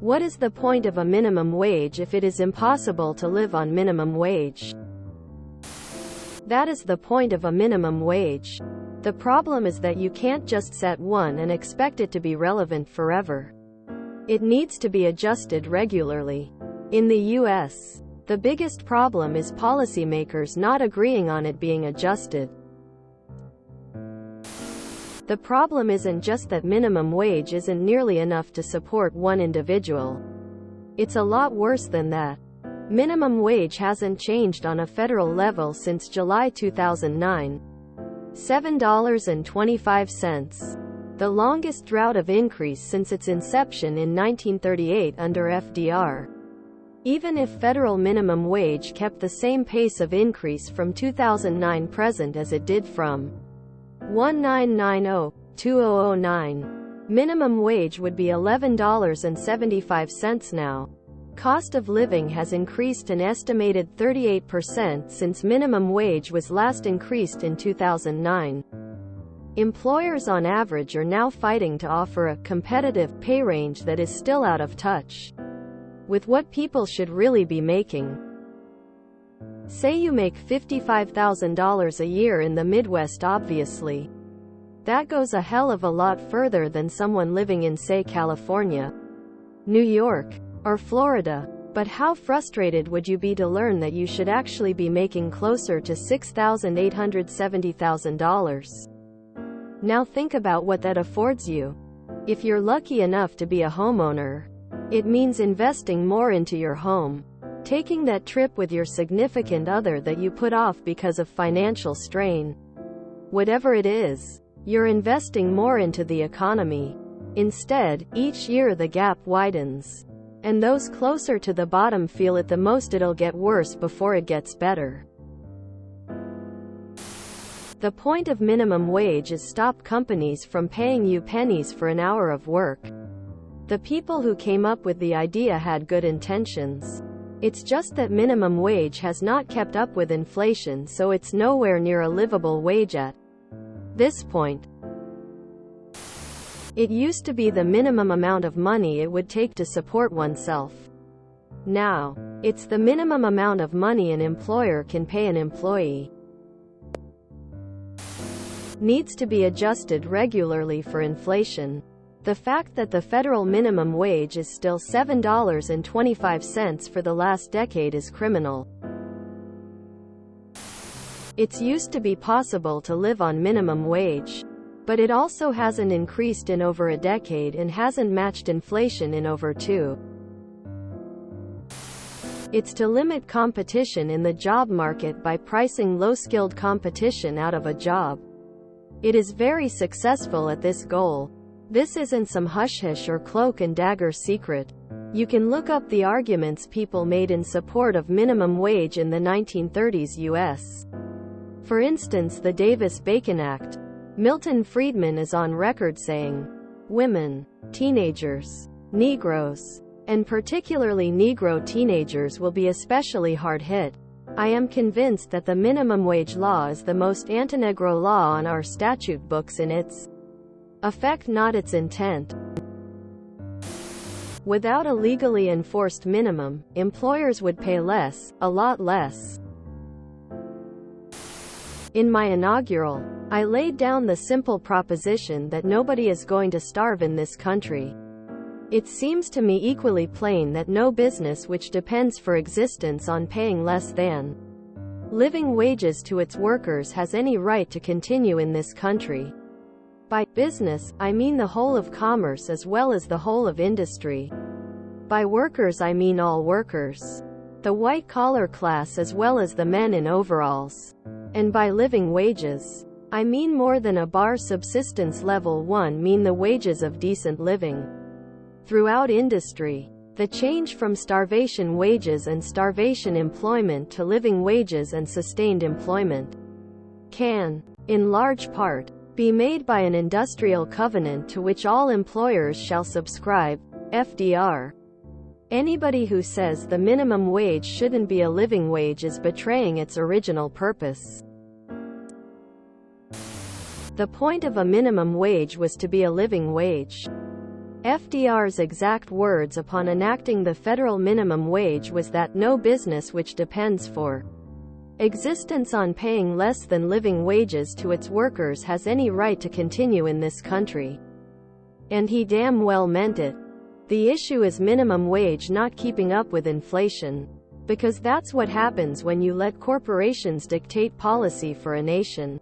What is the point of a minimum wage if it is impossible to live on minimum wage? That is the point of a minimum wage. The problem is that you can't just set one and expect it to be relevant forever. It needs to be adjusted regularly. In the US, the biggest problem is policymakers not agreeing on it being adjusted. The problem isn't just that minimum wage isn't nearly enough to support one individual. It's a lot worse than that. Minimum wage hasn't changed on a federal level since July 2009. $7.25. The longest drought of increase since its inception in 1938 under FDR. Even if federal minimum wage kept the same pace of increase from 2009 present as it did from 1990-2009, minimum wage would be $11.75 now. Cost of living has increased an estimated 38% since minimum wage was last increased in 2009. Employers on average are now fighting to offer a competitive pay range that is still out of touch with what people should really be making. Say you make $55,000 a year in the Midwest. Obviously, that goes a hell of a lot further than someone living in, say, California, New York, or Florida. But how frustrated would you be to learn that you should actually be making closer to $6,870,000? Now think about what that affords you. If you're lucky enough to be a homeowner, it means investing more into your home, taking that trip with your significant other that you put off because of financial strain. Whatever it is, you're investing more into the economy. Instead, each year the gap widens, and those closer to the bottom feel it the most. It'll get worse before it gets better. The point of minimum wage is stop companies from paying you pennies for an hour of work. The people who came up with the idea had good intentions. It's just that minimum wage has not kept up with inflation, so it's nowhere near a livable wage at this point. It used to be the minimum amount of money it would take to support oneself. Now, it's the minimum amount of money an employer can pay an employee. Needs to be adjusted regularly for inflation. The fact that the federal minimum wage is still $7.25 for the last decade is criminal. It's used to be possible to live on minimum wage, but it also hasn't increased in over a decade and hasn't matched inflation in over two. It's to limit competition in the job market by pricing low-skilled competition out of a job. It is very successful at this goal. This isn't some hush-hush or cloak-and-dagger secret. You can look up the arguments people made in support of minimum wage in the 1930s US. For instance, the Davis-Bacon Act. Milton Friedman is on record saying, "Women, teenagers, Negroes, and particularly Negro teenagers will be especially hard hit. I am convinced that the minimum wage law is the most anti-Negro law on our statute books in its effect, not its intent." Without a legally enforced minimum, employers would pay less, a lot less. In my inaugural, I laid down the simple proposition that nobody is going to starve in this country. It seems to me equally plain that no business which depends for existence on paying less than living wages to its workers has any right to continue in this country. By business, I mean the whole of commerce as well as the whole of industry. By workers, I mean all workers, the white-collar class as well as the men in overalls. And by living wages, I mean more than a bar subsistence level one, mean the wages of decent living. Throughout industry, the change from starvation wages and starvation employment to living wages and sustained employment can, in large part, be made by an industrial covenant to which all employers shall subscribe. FDR. Anybody who says the minimum wage shouldn't be a living wage is betraying its original purpose. The point of a minimum wage was to be a living wage. FDR's exact words upon enacting the federal minimum wage was that no business which depends for existence on paying less than living wages to its workers has any right to continue in this country. And he damn well meant it. The issue is minimum wage not keeping up with inflation. Because that's what happens when you let corporations dictate policy for a nation.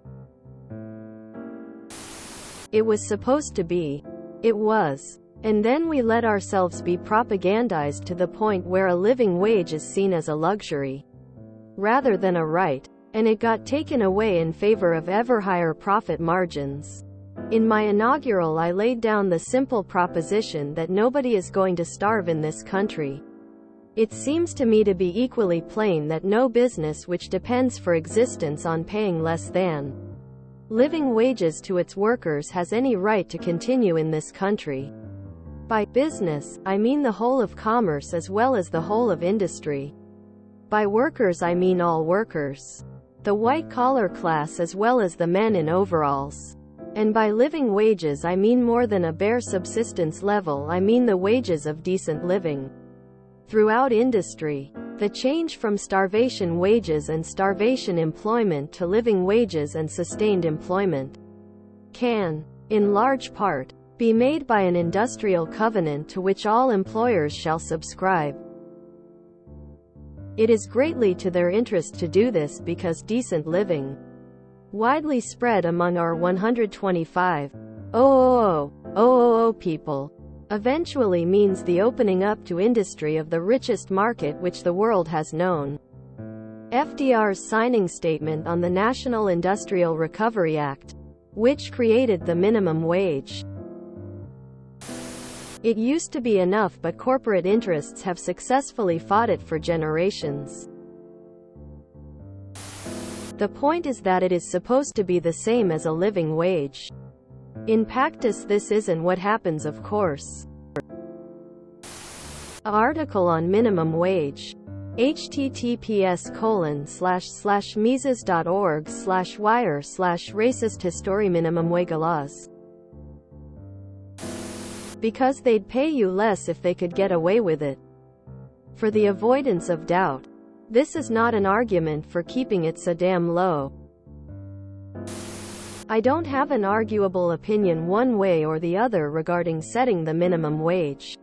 It was supposed to be. It was. And then we let ourselves be propagandized to the point where a living wage is seen as a luxury, rather than a right. And it got taken away in favor of ever higher profit margins. In my inaugural, I laid down the simple proposition that nobody is going to starve in this country. It seems to me to be equally plain that no business which depends for existence on paying less than living wages to its workers has any right to continue in this country. By business, I mean the whole of commerce as well as the whole of industry. By workers, I mean all workers, the white-collar class as well as the men in overalls. And by living wages, I mean more than a bare subsistence level, I mean the wages of decent living. Throughout industry, the change from starvation wages and starvation employment to living wages and sustained employment can, in large part, be made by an industrial covenant to which all employers shall subscribe. It is greatly to their interest to do this because decent living, widely spread among our 125,000,000 people, eventually means the opening up to industry of the richest market which the world has known. FDR's signing statement on the National Industrial Recovery Act, which created the minimum wage. It used to be enough, but corporate interests have successfully fought it for generations. The point is that it is supposed to be the same as a living wage. In practice, this isn't what happens, of course. Article on minimum wage. https://mises.org/wire/racist history minimum wage laws. Because they'd pay you less if they could get away with it. For the avoidance of doubt, this is not an argument for keeping it so damn low. I don't have an arguable opinion one way or the other regarding setting the minimum wage.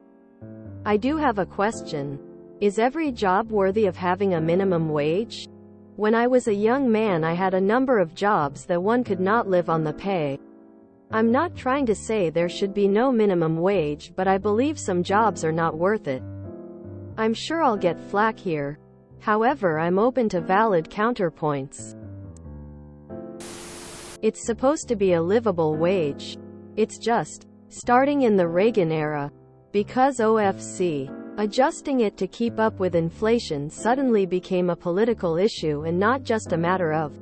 I do have a question. Is every job worthy of having a minimum wage? When I was a young man, I had a number of jobs that one could not live on the pay. I'm not trying to say there should be no minimum wage, but I believe some jobs are not worth it. I'm sure I'll get flack here. However, I'm open to valid counterpoints. It's supposed to be a livable wage. It's just, starting in the Reagan era, because OFC, adjusting it to keep up with inflation suddenly became a political issue and not just a matter of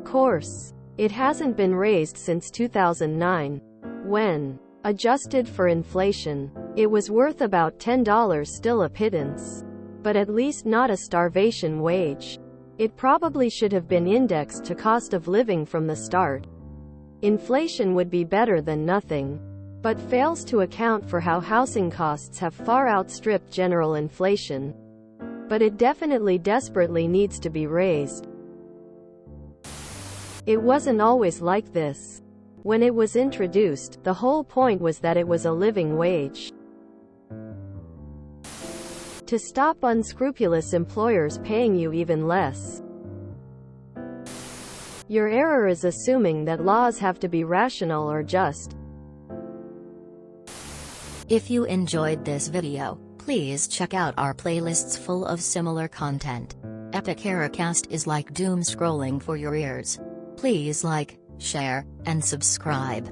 course. It hasn't been raised since 2009. When adjusted for inflation, it was worth about $10, still a pittance. But at least not a starvation wage. It probably should have been indexed to cost of living from the start. Inflation would be better than nothing, but fails to account for how housing costs have far outstripped general inflation. But it definitely desperately needs to be raised. It wasn't always like this. When it was introduced, the whole point was that it was a living wage. To stop unscrupulous employers paying you even less. Your error is assuming that laws have to be rational or just. If you enjoyed this video, please check out our playlists full of similar content. Epic Eracast is like doom scrolling for your ears. Please like, share, and subscribe.